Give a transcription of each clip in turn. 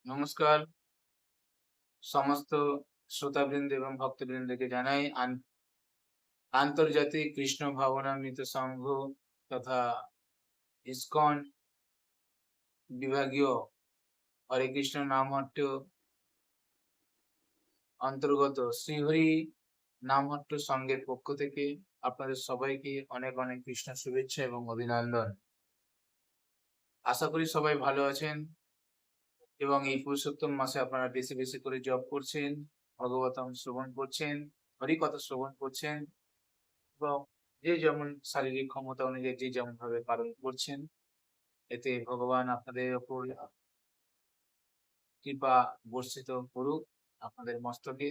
নমস্কার সমস্ত শ্রোতাবৃন্দ এবং ভক্তবৃন্দকে জানাই আন্তর্জাতিক কৃষ্ণ ভাবনামৃত সংঘ তথা ইসকন বিভাগীয় হরে কৃষ্ণ নামহট্ট অন্তর্গত শ্রীহরি নামহট্ট সংঘের পক্ষ থেকে আপনাদের সবাইকে অনেক অনেক কৃষ্ণ শুভেচ্ছা এবং অভিনন্দন। আশা করি সবাই ভালো আছেন এবং এই পুরুষোত্তম মাসে আপনারা বেশি বেশি করে জপ করছেন, ভগবতম শ্রবণ করছেন, হরিকথা শ্রবণ করছেন এবং যে যেমন শারীরিক ক্ষমতা অনুযায়ী যে যেমন ভাবে পালন করছেন, এতে ভগবান আপনাদের উপর কৃপা বর্ষিত করুক আপনাদের মস্তকে,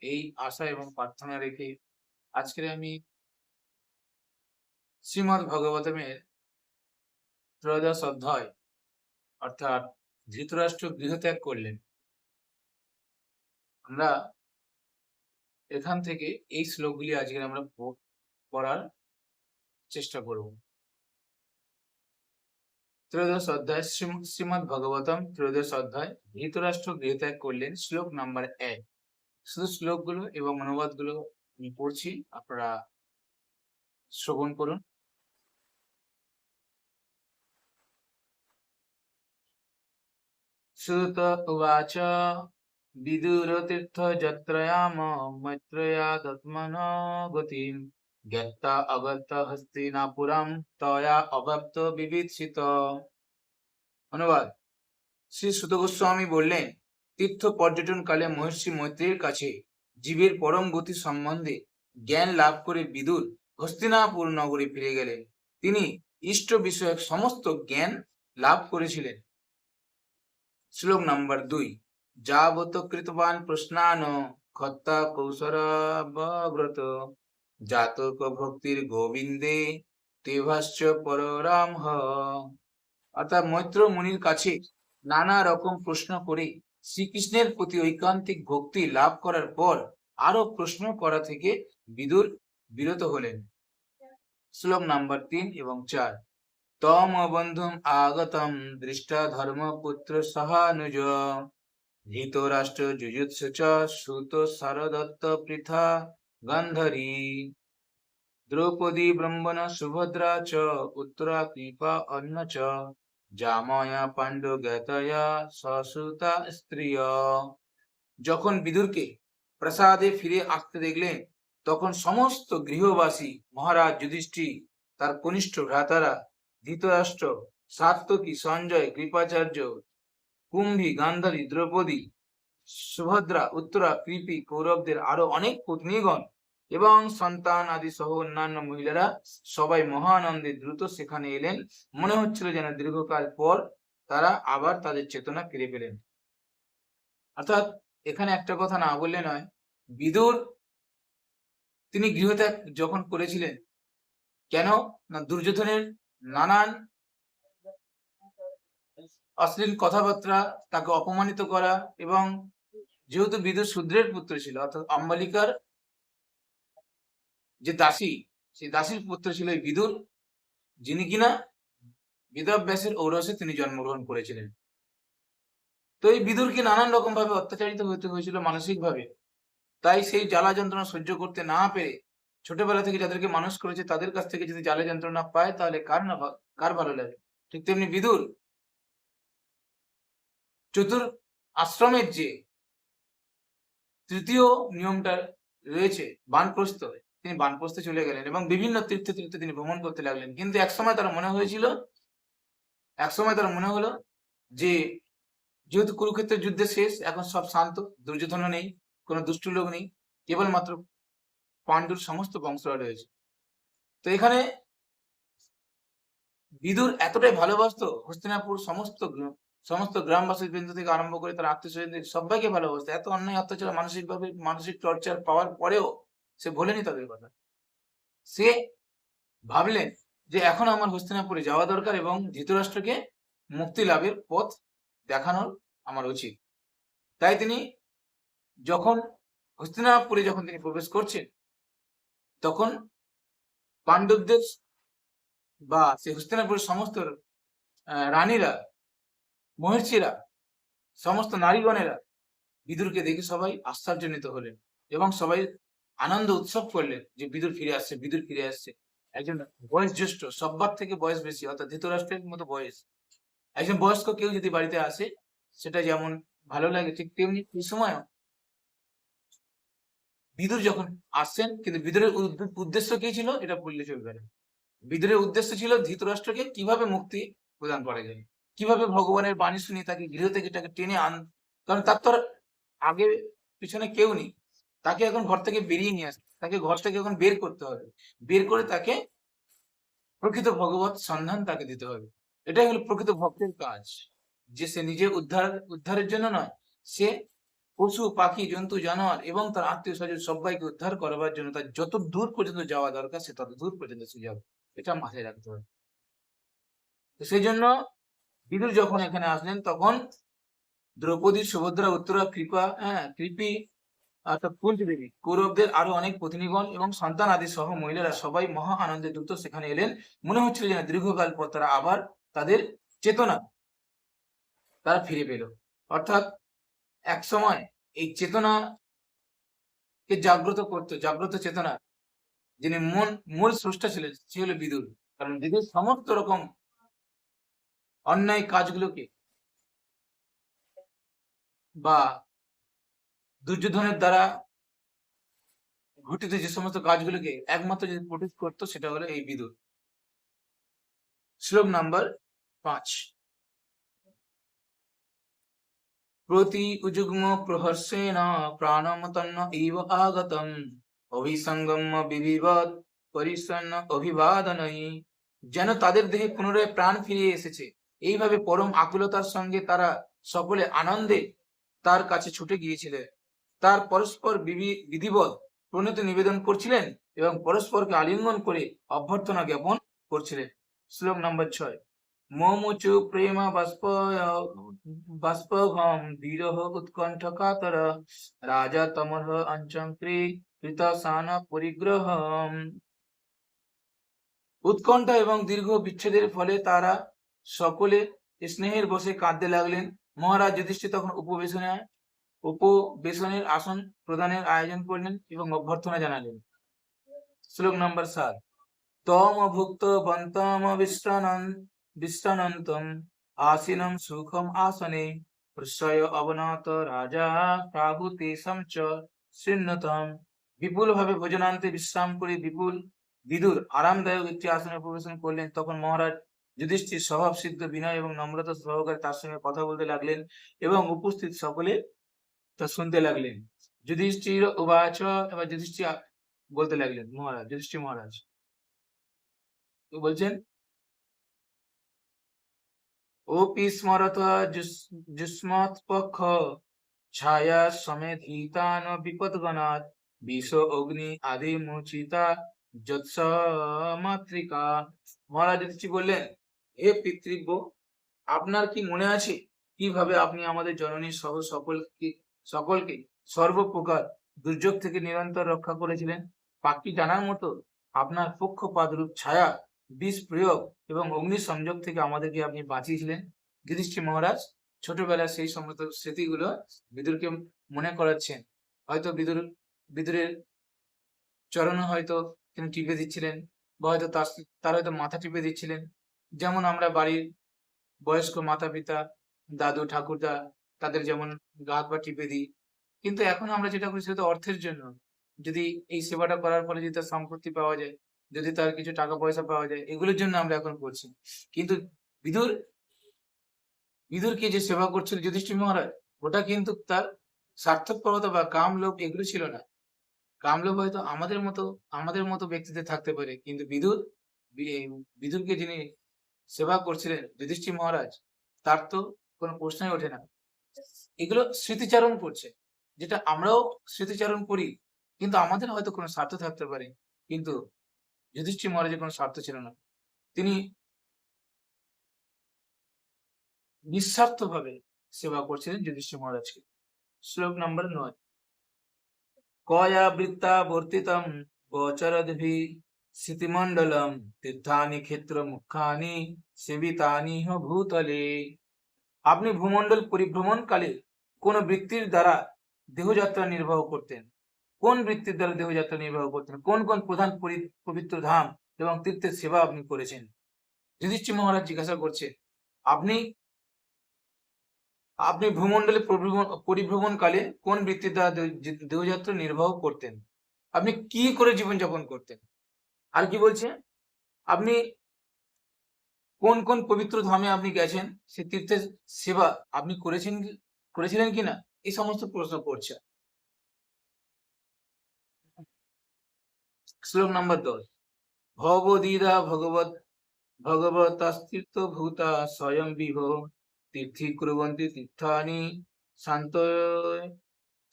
এই আশা এবং প্রার্থনা রেখে আজকে আমি শ্রীমদ্ ভগবতমের ত্রয়োদশ অধ্যায় অর্থাৎ ধৃতরাষ্ট্র গৃহত্যাগ করলেন, আমরা এখান থেকে এই শ্লোকগুলি আজকে আমরা পড়ার চেষ্টা করব। ত্রয়োদশ অধ্যায় শ্রীমদ্ ভগবতম ত্রয়োদশ অধ্যায় ধৃতরাষ্ট্র গৃহত্যাগ করলেন, শ্লোক নাম্বার 1। শুধু শ্লোকগুলো এবং অনুবাদগুলো আমি পড়ছি, আপনারা শ্রবণ করুন। সুত উবাচ বিদুরতীর্থ যত্রয়াম মৈত্রেয়া দত্মনো গতিম জ্ঞাত্তা অগত্য হস্তিনাপুরম তয়া অভক্ত বিবিচ্ছিত। অনুবাদ: শ্রী সুত গোস্বামী বললেন, তীর্থ পর্যটন কালে মহর্ষি মৈত্রেয়ের কাছে জীবের পরম গতি সম্বন্ধে জ্ঞান লাভ করে বিদুর হস্তিনাপুর নগরে ফিরে গেলেন। তিনি ইষ্ট বিষয়ক সমস্ত জ্ঞান লাভ করেছিলেন। শ্লোক নাম্বার 2। যাবত কৃতবান প্রশ্নান ক্ষত্তা কৌশলাবব্রত জাতক ভক্তির গোবিন্দে তেভাশ্চ পররাম হ। অর্থাৎ মৈত্র মুনির কাছে নানা রকম প্রশ্ন করে শ্রীকৃষ্ণের প্রতি ঐকান্তিক ভক্তি লাভ করার পর আরো প্রশ্ন করা থেকে বিদুর বিরত হলেন। শ্লোক নাম্বার 3 এবং 4। তম বন্ধুম আগতম দৃষ্টা ধর্মপুত্র সহানুজ ধৃতরাষ্ট্র যুযুৎসু চ সুত শারদত্ত পৃথা গন্ধরী দ্রৌপদী ব্রহ্মণ সুভদ্রা চ উত্তরা কৃপা অন্য চ জাময়া পাণ্ডু জ্ঞাতয়া সসুতা স্ত্রিয়। যখন বিদুরকে প্রাসাদে ফিরে আসতে দেখলেন, তখন সমস্ত গৃহবাসী, মহারাজ যুধিষ্ঠির, তার কনিষ্ঠ ভ্রাতারা ধৃতরাষ্ট্র, সাত্যকী, সঞ্জয়, কৃপাচার্য, কুম্ভী, গান্ধারী, দ্রৌপদী, সুভদ্রা, উত্তরা, কৃপি, কৌরবদের আরো অনেক পত্নীগণ এবং সন্তান আদি সহ অন্যান্য মহিলারা সবাই মহানন্দে দ্রুত সেখানে এলেন। মনে হচ্ছিল যেন দীর্ঘকাল পর তারা আবার তাদের চেতনা ফিরে পেলেন। অর্থাৎ এখানে একটা কথা না বললে নয়, বিদুর তিনি গৃহত্যাগ যখন করেছিলেন, কেন না দুর্যোধনের নানান অশ্লীল কথাবার্তা, তাকে অপমানিত করা, এবং যেহেতু বিদুর শূদ্রের পুত্র ছিল, অর্থাৎ অম্বালিকার যে দাসী, সেই দাসীর পুত্র ছিল এই বিদুর, যিনি কিনা বেদব্যাসের ঔরসে তিনি জন্মগ্রহণ করেছিলেন। তো এই বিদুরকে নানান রকম ভাবে অত্যাচারিত হতে হয়েছিল মানসিক ভাবে। তাই সেই জ্বালা যন্ত্রণা সহ্য করতে না পেরে ছোটবেলা থেকে যাদেরকে মানুষ করেছে তাদের কাছ থেকে যদি জ্বালা যন্ত্রণা পায়, তাহলে কার ভালো লাগে? ঠিক তেমনি বিদুর চতুর আশ্রমের যে তৃতীয় নিয়মটা রয়েছে বানপ্রস্থ, তিনি বানপ্রস্থে চলে গেলেন এবং বিভিন্ন তীর্থে তীর্থে তিনি ভ্রমণ করতে লাগলেন। কিন্তু একসময় তার মনে হলো যে যেহেতু কুরুক্ষেত্রের যুদ্ধে শেষ, এখন সব শান্ত, দুর্যোধনও নেই, কোনো দুষ্ট লোক নেই, কেবলমাত্র পাণ্ডুর সমস্ত বংশরা রয়েছে। তো এখানে বিদুর এতটাই ভালোবাসতো হস্তিনাপুর সমস্ত গ্রামবাসী বৃন্দ থেকে আরম্ভ করে তার আত্মীয় স্বজনদের সবাইকে ভালোবাসতো। এত অন্যায় অত্যাচার, মানসিক টর্চার পাওয়ার পরেও সে ভোলেনি তাদের কথা। সে ভাবলেন যে এখন আমার হস্তিনাপুরে যাওয়া দরকার এবং ধৃতরাষ্ট্রকে মুক্তি লাভের পথ দেখানোর আমার উচিত। তাই তিনি হস্তিনাপুরে যখন তিনি প্রবেশ করছেন, তখন পাণ্ডবদের বা সেই হস্তিনাপুরের সমস্ত রানীরা, মহর্ষিরা সমস্ত নারীগণেরা বিদুরকে দেখে সবাই আশ্চর্যান্বিত হলেন এবং সবাই আনন্দ উৎসব করলেন যে বিদুর ফিরে আসছে, বিদুর ফিরে আসছে। একজন বয়স জ্যেষ্ঠ, সব্বার থেকে বয়স বেশি, অর্থাৎ ধৃতরাষ্ট্রের মতো বয়স, একজন বয়স্ক কেউ যদি বাড়িতে আসে সেটা যেমন ভালো লাগে, ঠিক তেমনি এই সময় বিদুর যখন আসছেন, কিন্তু বিদুরের উদ্দেশ্য কি ছিল এটা বললে চলবে না। বিদুরের উদ্দেশ্য ছিল ধৃতরাষ্ট্রকে কিভাবে মুক্তি প্রদান করা যায়, কিভাবে ভগবানের বাণী শুনিয়ে তাকে গৃহ থেকে তাকে টেনে কারণ তার তো আর আগে পিছনে কেউ নেই, তাকে এখন ঘর থেকে বেরিয়ে নিয়ে আসতে, তাকে ঘর থেকে এখন বের করতে হবে, বের করে তাকে প্রকৃত ভগবত সন্ধান তাকে দিতে হবে। এটাই হলো প্রকৃত ভক্তের কাজ, যে সে নিজে উদ্ধারের জন্য নয়, সে পশু পাখি জন্তু জানোয়ার এবং তার আত্মীয় স্বজন সবাইকে উদ্ধার করবার জন্য তার যত দূর পর্যন্ত যাওয়া দরকার সে তত দূর পর্যন্ত সে যাবে, এটা মাথায় রাখতে হবে। তো সেই জন্য বিদুর যখন এখানে আসলেন তখন দ্রৌপদী, সুভদ্রা, উত্তরা, কৃপি অর্থাৎ কুন্তী দেবী, কৌরবদের আরো অনেক প্রতিনিধিগণ এবং সন্তান আদি সহ মহিলারা সবাই মহা আনন্দে দ্রুত সেখানে এলেন। মনে হচ্ছিল যেন দীর্ঘকাল পর তারা আবার তাদের চেতনা তারা ফিরে পেল। অর্থাৎ এক সময় এই চেতনাকে জাগ্রত করতো, জাগ্রত চেতনা যিনি মূল স্রষ্টা ছিলেন সে হলো বিদুর। কারণ বিদুর সমস্ত রকম অন্যায় কাজগুলোকে বা দুর্যোধনের দ্বারা ঘটিত যে সমস্ত কাজগুলোকে একমাত্র যদি প্রোটেক্ট করতো সেটা হলো এই বিদুর। শ্লোক নাম্বার 5। প্রতি উযুগ্ম প্রহর্ষেণ প্রাণম তন্ন ইব আগতম অভিসঙ্গম বিবিবদ পরিসন্ন অভিবাদনই। যেন তাদের দেহে পুনরায় প্রাণ ফিরে এসেছে, এইভাবে পরম আকুলতার সঙ্গে তারা সকলে আনন্দে তার কাছে ছুটে গিয়েছিলেন। তার পরস্পর বিধিবৎ প্রণতি নিবেদন করছিলেন এবং পরস্পরকে আলিঙ্গন করে অভ্যর্থনা জ্ঞাপন করছিলেন। শ্লোক নাম্বার 6। মমুচু প্রেমা বাষ্পঘম বিরহ উৎকণ্ঠ কাতর রাজা তমহ অঞ্চক্রি কৃতসান পরিগ্রহম। উৎকণ্ঠা এবং দীর্ঘ বিচ্ছেদের ফলে তারা সকলে স্নেহের বসে কাঁদতে লাগলেন। মহারাজ যুধিষ্ঠির তখন উপবেশনের আসন প্রদানের আয়োজন করলেন এবং অভ্যর্থনা জানালেন। শ্লোক নাম্বার 7। তম ভুক্ত বন্তম বিষ্টানন্তম আসিনম সুখম আসনে প্রশ্রয় অবনত রাজা প্রাহুতে সমচ শৃণ্যতম। বিপুল ভাবে ভোজনান্তে বিশ্রাম করে বিদুর আরামদায়ক একটি আসনে উপবেশন করলেন। তখন মহারাজ যুধিষ্ঠির স্বভাব সিদ্ধ বিনয় এবং নম্রতা সহকারে তার সঙ্গে কথা বলতে লাগলেন এবং উপস্থিত সকলে তা শুনতে লাগলেন। যুধিষ্ঠির উবাচ, এবার যুধিষ্ঠির বলতে লাগলেন, যুধিষ্ঠির মহারাজ তো বলছেন, ওপি স্মরত যুষ্মৎ পক্ষ ছায়া সমেধিতান বিপদগণাৎ বিষ অগ্নি আদি মুচিতা যৎস মাতৃকা। মহারাজ যুধিষ্ঠির বললেন, হে পিতৃব্য, আপনার কি মনে আছে কিভাবে আপনি আমাদের জননী সহ সকলকে সর্বপ্রকার দুর্যোগ থেকে নিরন্তর রক্ষা করেছিলেন? পাখি জানার মতো আপনার পক্ষপাতরূপ ছায়া, বিষ প্রয়োগ এবং অগ্নি সংযোগ থেকে আমাদেরকে আপনি বাঁচিয়েছিলেন। যুধিষ্ঠির মহারাজ ছোটবেলার সেই সমস্ত স্মৃতিগুলো বিদুরকে মনে করাচ্ছেন। হয়তো বিদুরের চরণে হয়তো তিনি টিপে দিচ্ছিলেন, বা হয়তো তার হয়তো মাথা টিপে দিচ্ছিলেন, যেমন আমরা বাড়ির বয়স্ক মাতা পিতা, দাদু ঠাকুরদা, তাদের যেমন গা হাত পা টিপে দিই। কিন্তু এখন আমরা যেটা করি সেটা অর্থের জন্য। যদি এই সেবাটা করার ফলে যদি তার সম্পত্তি পাওয়া যায়, যদি তার কিছু টাকা পয়সা পাওয়া যায়, এগুলোর জন্য আমরা এখন করছি। কিন্তু বিদুরকে যে সেবা করছিল যুধিষ্ঠির মহারাজ, ওটা কিন্তু তার স্বার্থপরতা বা কাম লোভ এগুলো ছিল না। কাম লোভ হয়তো আমাদের মতো ব্যক্তিদের থাকতে পারে, কিন্তু বিদুরকে যিনি সেবা করছিলেন যুধিষ্ঠির মহারাজ, তার তো কোনো প্রশ্নই ওঠে না। এগুলো স্মৃতিচারণ করছে, যেটা আমরাও স্মৃতিচারণ করি, কিন্তু আমাদের হয়তো কোনো স্বার্থ থাকতে পারে, কিন্তু যুধিষ্ঠির মহারাজের কোনো স্বার্থ ছিল না। তিনি নিঃস্বার্থভাবে সেবা করছিলেন যুধিষ্ঠির মহারাজকে। শ্লোক নাম্বার 9। কয়া বৃত্তা বর্তিতম গোচরদ্ভি স্মৃতিমণ্ডলম তীর্থানি ক্ষেত্র মুখানি সেবিতানি ভূতলে। আপনি ভূমণ্ডল পরিভ্রমণকালে কোন বৃত্তির দ্বারা দেহযাত্রা নির্বাহ করতেন? কোন বৃত্তির দ্বারা দেহযাত্রা নির্বাহ করতেন? কোন কোন প্রধান পবিত্র ধাম এবং তীর্থের সেবা আপনি করেছেন? যুধিষ্ঠির মহারাজ জিজ্ঞাসা করছে, আপনি আপনি ভূমণ্ডলে পরিভ্রমণকালে কোন বৃত্তির দ্বারা দেহযাত্রা নির্বাহ করতেন? আপনি কি করে জীবনযাপন করতেন? আর কি বলছে, আপনি কোন কোন পবিত্র ধামে আপনি গেছেন, সে তীর্থের সেবা আপনি করেছিলেন কিনা, এই সমস্ত প্রশ্ন করছে। শ্লোক নম্বর 10। ভগবদীদা ভগবতাস্তীর্থ ভূতা স্বয়ং বিভ তীর্থি কুর্বন্তি তীর্থানি শান্ত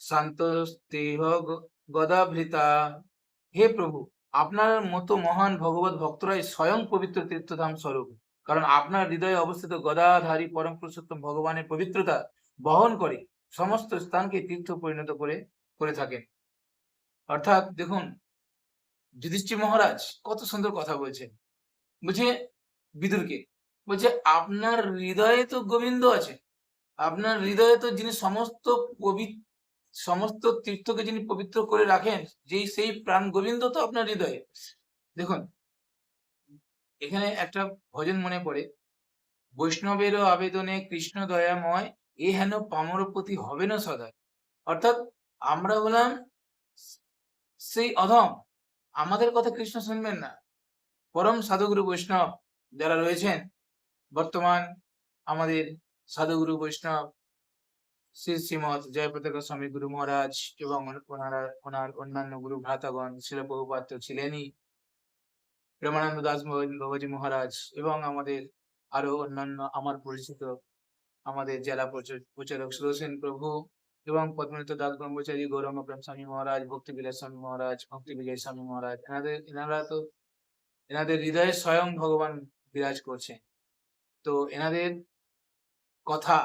শান্তস্তেহ গদাভৃতা। হে প্রভু, আপনার মতো মহান ভগবত ভক্তরাই স্বয়ং পবিত্র তীর্থধাম স্বরূপ, কারণ আপনার হৃদয়ে অবস্থিত গদাধারী পরম পুরুষোত্তম ভগবানের পবিত্রতা বহন করে সমস্ত স্থানকে তীর্থ পরিণত করে থাকেন। অর্থাৎ দেখুন, যুধিষ্ঠির মহারাজ কত সুন্দর কথা বলছেন। বুঝে বিদুরকে বলছে, আপনার হৃদয়ে তো গোবিন্দ আছে, আপনার হৃদয়ে তো যিনি সমস্ত তীর্থকে যিনি পবিত্র করে রাখেন, সেই প্রাণ গোবিন্দ তো আপনার হৃদয়ে। দেখুন, এখানে একটা ভজন মনে পড়ে, বৈষ্ণবেরও আবেদনে কৃষ্ণ দয়াময় এ হেন পামরপতি হবে না সদা। অর্থাৎ আমরা হলাম সেই অধম, আমাদের কথা কৃষ্ণ শুনবেন না। পরম সাধুগুরু বৈষ্ণব যারা রয়েছেন বর্তমান, আমাদের সাধুগুরু বৈষ্ণব শ্রী শ্রীমৎ জয়প্রতাকা স্বামী গুরু মহারাজ এবং ওনার অন্যান্য গুরু ভ্রাতাগণ, শিল প্রভুপাদ তো ছিলেনই, প্রেমানন্দ দাস বাবাজি মহারাজ এবং আমাদের আরো অন্যান্য আমার পরিচিত আমাদের জেলা প্রচারক সুরসেন প্রভু এবং পদ্মনাথ দাস ব্রহ্মচারী, গৌরাঙ্গ প্রেম স্বামী মহারাজ, ভক্তি বিলাস স্বামী মহারাজ, ভক্তি বিজয় স্বামী মহারাজ, এনাদের হৃদয়ে স্বয়ং ভগবান বিরাজ করছে। তো এনাদের কথা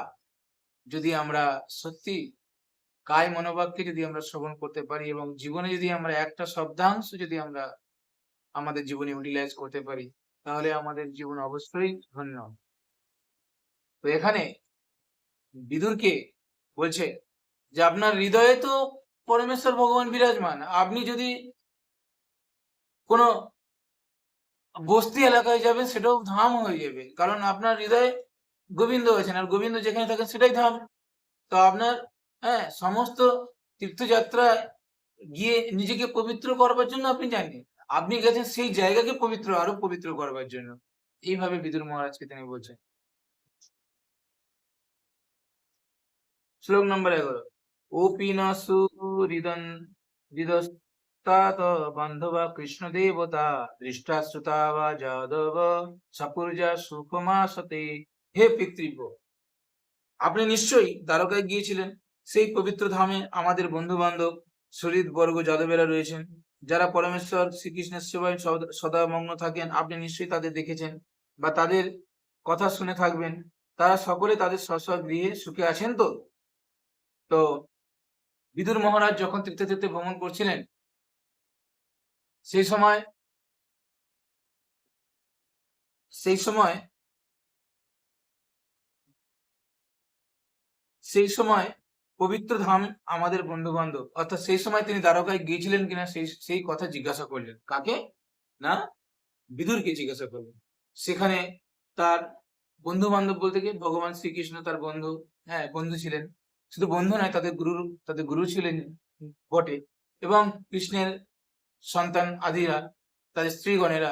যদি আমরা সত্যি কায় মনোভাবকে যদি আমরা শ্রবণ করতে পারি এবং জীবনে যদি আমরা একটা শব্দাংশ যদি আমরা আমাদের জীবনে ইউটিলাইজ করতে পারি, তাহলে আমাদের জীবন অবশ্যই ধন্য। তো এখানে বিদুরকে বলছে যে আপনার হৃদয়ে তো পরমেশ্বর ভগবান বিরাজমান, আপনি যদি কোনো বস্তি এলাকায় যাবেন সেটাও ধাম হয়ে যাবে, কারণ আপনার হৃদয়ে গোবিন্দ আছেন, আর গোবিন্দ যেখানে থাকেন সেটাই ধাম। তো আপনার সমস্ত তীর্থযাত্রায় গিয়ে নিজেকে পবিত্র করবার জন্য আপনি যাননি, আপনি গেছেন সেই জায়গাকে আরো পবিত্র করবার জন্য। এইভাবে বিদুর মহারাজকে তিনি বলছেন। শ্লোক নম্বর 11। ওপি ন সুহৃদস্তাত বান্ধবা কৃষ্ণ দেবতা দৃষ্টা শ্রুতা বা যাদব সপুর্জা সুখমাসতে। হে পিতৃব্য, আপনি নিশ্চয়ই দ্বারকায় গিয়েছিলেন, সেই পবিত্র ধামে আমাদের বন্ধু বান্ধব শরীর বর্গ যাদবেরা রয়েছেন, যারা পরমেশ্বর শ্রীকৃষ্ণের সেবায় সদা মগ্ন থাকেন। আপনি নিশ্চয়ই তাদের দেখেছেন বা তাদের কথা শুনে থাকবেন। তারা সকলে তাদের স্ব গৃহে সুখে আছেন। তো তো বিদুর মহারাজ যখন তীর্থে তীর্থে ভ্রমণ করছিলেন, সেই সময় পবিত্র ধাম আমাদের বন্ধু বান্ধব, অর্থাৎ সেই সময় তিনি দ্বারকায় গিয়েছিলেন কিনা সেই কথা জিজ্ঞাসা করলেন। কাকে? না, বিদুরকে জিজ্ঞাসা করলেন। সেখানে তার বন্ধু বান্ধব বলতে কি, ভগবান শ্রীকৃষ্ণ তার বন্ধু, বন্ধু ছিলেন। শুধু বন্ধু নয়, তাদের গুরু ছিলেন বটে। এবং কৃষ্ণের সন্তান আদিরা, তাদের স্ত্রীগণেরা,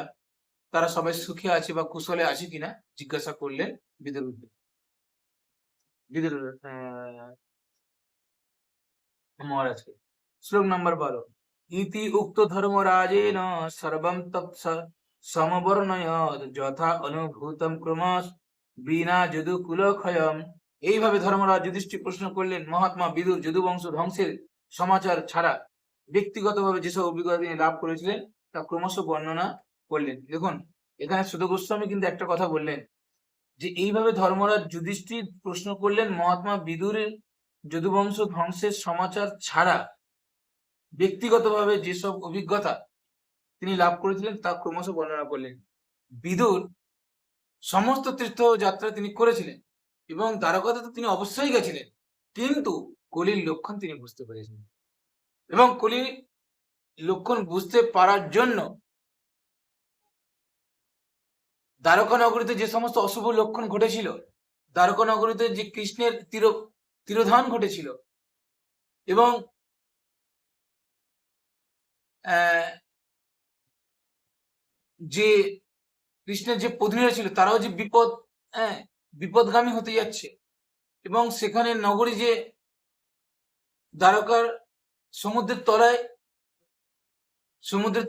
তারা সবাই সুখে আছে বা কুশলে আছে কিনা জিজ্ঞাসা করলেন বিদুর মহারাজকে। শ্লোক নম্বর 12। ইতি উক্ত ধর্মরাজেন সর্বম তৎস সমবর্ণয়ৎ যথা অনুভূতম ক্রমশ বিনা যদু কুলক্ষয়ম। এইভাবে ধর্মরাজ যুধিষ্ঠির প্রশ্ন করলেন, মহাত্মা বিদুর যদুবংশ ধ্বংসের সমাচার ছাড়া ব্যক্তিগতভাবে যেসব অভিজ্ঞতা তিনি লাভ করেছিলেন তা ক্রমশ বর্ণনা করলেন। দেখুন, এখানে সুধ গোস্বামী কিন্তু একটা কথা বললেন যে এইভাবে ধর্মরাজ যুধিষ্ঠির প্রশ্ন করলেন মহাত্মা বিদুরের যদুবংশ ধ্বংসের সমাচার ছাড়া ব্যক্তিগতভাবে যেসব অভিজ্ঞতা তিনি লাভ করেছিলেন তা ক্রমশ বর্ণনা করলেন। বিদুর সমস্ত তীর্থযাত্রা তিনি করেছিলেন এবং দ্বারকাতে তো তিনি অবশ্যই গেছিলেন, কিন্তু কলির লক্ষণ তিনি বুঝতে পেরেছেন, এবং কলির লক্ষণ বুঝতে পারার জন্য দ্বারকা নগরীতে যে সমস্ত অশুভ লক্ষণ ঘটেছিল, দ্বারকা নগরীতে যে কৃষ্ণের তিরোধান ঘটেছিল, এবং যে কৃষ্ণের যে পত্নীরা ছিল তারাও যে বিপদগামী হতে যাচ্ছে, এবং সেখানে নগরী যে দ্বারকার সমুদ্রের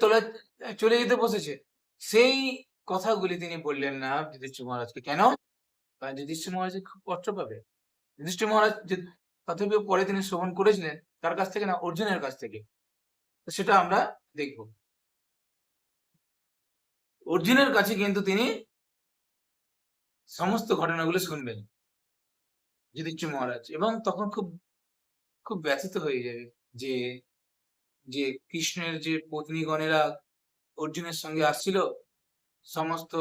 তলায় চলে যেতে বসেছে, সেই কথাগুলি তিনি বললেন না যুধিষ্ঠির মহারাজকে। কেন? কারণ যুধিষ্ঠির মহারাজ খুব কষ্ট পাবে। যুধিষ্ঠির মহারাজ যে তথাপি পরে তিনি শ্রবণ করেছিলেন, তার কাছ থেকে না, অর্জুনের কাছ থেকে। সেটা আমরা দেখব। অর্জুনের কাছে কিন্তু তিনি সমস্ত ঘটনাগুলো শুনবেন যুধিষ্ঠির মহারাজ, এবং তখন খুব খুব ব্যথিত হয়ে যাবে যে যে কৃষ্ণের যে পত্নীগণেরা অর্জুনের সঙ্গে আসছিল, সমস্ত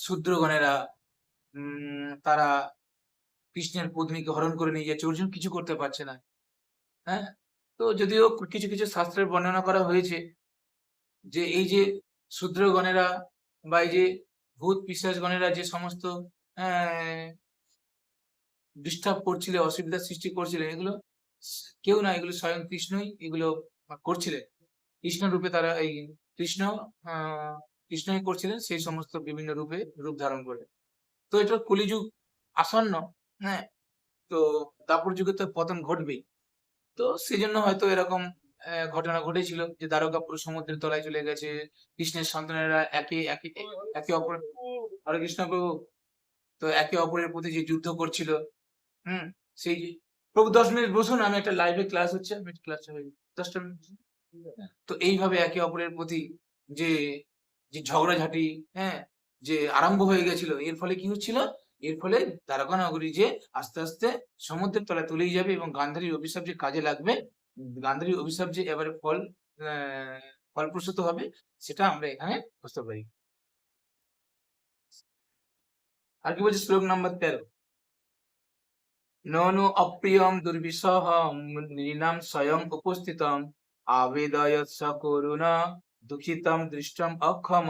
শূদ্রগণেরা, তারা কৃষ্ণের পত্নীকে হরণ করে নিয়ে যাচ্ছে, অর্জুন কিছু করতে পারছে না। হ্যাঁ, তো যদিও কিছু কিছু শাস্ত্রের বর্ণনা করা হয়েছে যে এই যে শূদ্রগণেরা বা এই যে ভূত পিশাচগণেরা যে সমস্ত ডিস্টার্ব করছিল, অসুবিধার সৃষ্টি করছিলেন, এগুলো কেউ না, এগুলো স্বয়ং কৃষ্ণই এগুলো করছিলেন। কৃষ্ণ রূপে তারা এই কৃষ্ণই করছিলেন সেই সমস্ত বিভিন্ন রূপ ধারণ করে। তো এটা কলিযুগ আসন্ন, হ্যাঁ, তো দাপর যুগে তো পতন ঘটবেই। তো সেই জন্য হয়তো এরকম ঘটনা ঘটেছিল যে দ্বারকা পুরো সমুদ্রের তলায় চলে গেছে, কৃষ্ণের সন্তানেরা একে অপর, হরে কৃষ্ণ প্রভু, তো একে অপরের প্রতি যে যুদ্ধ করছিল, সেই প্রভু 10 মিনিট বসুন, আমি একটা লাইভে ক্লাস হচ্ছে, আমি ক্লাস 10টা মিনিট। তো এইভাবে একে অপরের প্রতি যে যে ঝগড়াঝাটি, যে আরম্ভ হয়ে গেছিল, এর ফলে কি হচ্ছিল, এর ফলে দ্বারকা নগরী যে আস্তে আস্তে সমুদ্রের তলায় তুলেই যাবে, এবং গান্ধারীর অভিশাপ যে কাজে লাগবে, গান্ধারীর অভিশাপ যে এবারে ফলপ্রসূত হবে, সেটা আমরা এখানে বুঝতে পারি। আর কি বলছে শ্লোক নাম্বার 13, ননু অপ্রিয়ম দুর্বিষহম নৃণাম স্বয়ং উপস্থিতম আবেদয়ৎ করুণা দুঃখিতম দৃষ্টম অক্ষম।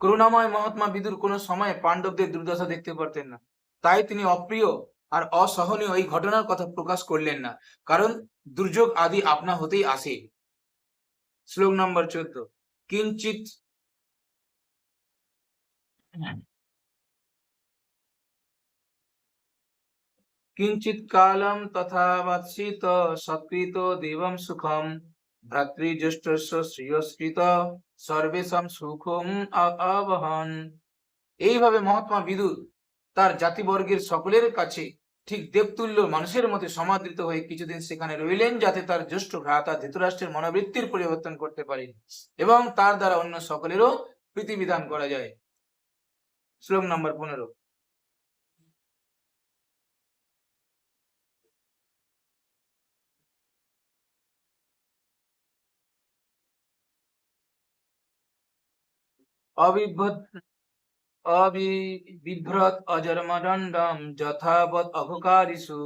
করুণাময় মহাত্মা বিদুর কোন সময় পাণ্ডবদের দুর্দশা দেখতে পারতেন না, তাই তিনি অপ্রিয় আর অসহনীয় এই ঘটনার কথা প্রকাশ করলেন না, কারণ দুর্যোগ আদি আপনা হতেই আসে। শ্লোক নম্বর 14, কিঞ্চিত কিঞ্চিত কালম তথা বাৎসিত সকৃত দেবম সুখম ভ্রাতৃজ্যেষ্ঠস্য শ্রেয়স্কৃত সর্বেশাম সুখম আবহন। এইভাবে মহাত্মা বিদুর তার জাতিবর্গের সকলের কাছে ঠিক দেবতুল্য মানুষের মধ্যে সমাদৃত হয়ে কিছুদিন সেখানে রইলেন, যাতে তার জ্যেষ্ঠ ভ্রাতা ধৃতরাষ্ট্রের মনোবৃত্তির পরিবর্তন করতে পারেন এবং তার দ্বারা অন্য সকলেরও প্রীতিবিধান করা যায়। শ্লোক নম্বর 15, অবিভ্রত অজর্মদণ্ডম যথাবৎ অঘকারিষু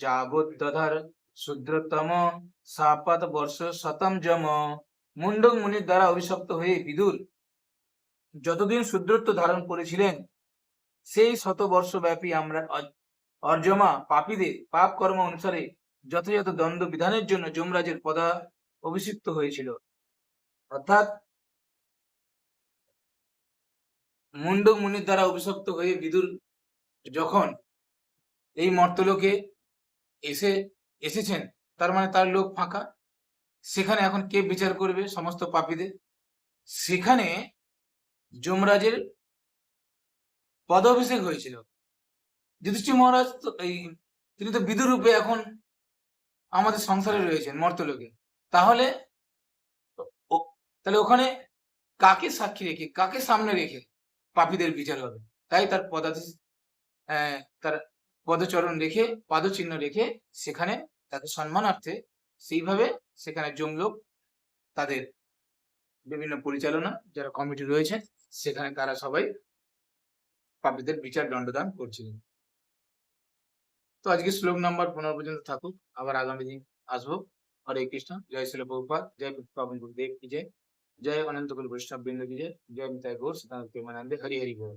যাবৎ দধর শূদ্রতম সাপাত বর্ষ শতম যম। মুন্ডক মুনির দ্বারা অভিশপ্ত হয়ে বিদুর যতদিন শূদ্রত্ব ধারণ করেছিলেন, সেই শতবর্ষ ব্যাপী আমরা অর্জমা পাপীদের পাপ কর্ম অনুসারে যথাযথ দণ্ড বিধানের জন্য যমরাজের পদা অভিষিক্ত হয়েছিল। অর্থাৎ মুন্ডক মুনির দ্বারা অভিশপ্ত হয়ে বিদুর যখন এই মর্তলোকে এসেছেন, তার মানে তার লোক ফাঁকা, সেখানে এখন কে বিচার করবে সমস্ত পাপীদের? সেখানে যমরাজের পদাভিষেক হয়েছিল। যুধিষ্ঠির মহারাজ তো তিনি তো বিদুর রূপে এখন আমাদের সংসারে রয়েছেন মর্তলোকে, তাহলে ওখানে কাকে সাক্ষী রেখে, কাকে সামনে রেখে পাপীদের বিচার হবে? তাই তার তার পদচরণ রেখে, পাদচিহ্ন রেখে সেখানে তাকে সম্মানার্থে সেইভাবে সেখানে যমলোক তাদের বিভিন্ন পরিচালনা যারা কমিটি রয়েছে, সেখানে তারা সবাই পাপীদের বিচার দণ্ডদান করছিলেন। তো আজকে শ্লোক নাম্বার 15 পর্যন্ত থাকুক, আবার আগামী দিন আসবো। হরে কৃষ্ণ, জয় শিল প্রভুপাদ, জয় পাবন গুরুদেব কি জয়, জয় অনন্ত কুল বৈষ্ণব বৃন্দ কি জয়, জয় নিতাই গৌর সীতানাথ প্রেমানন্দে, হরি হরি বল।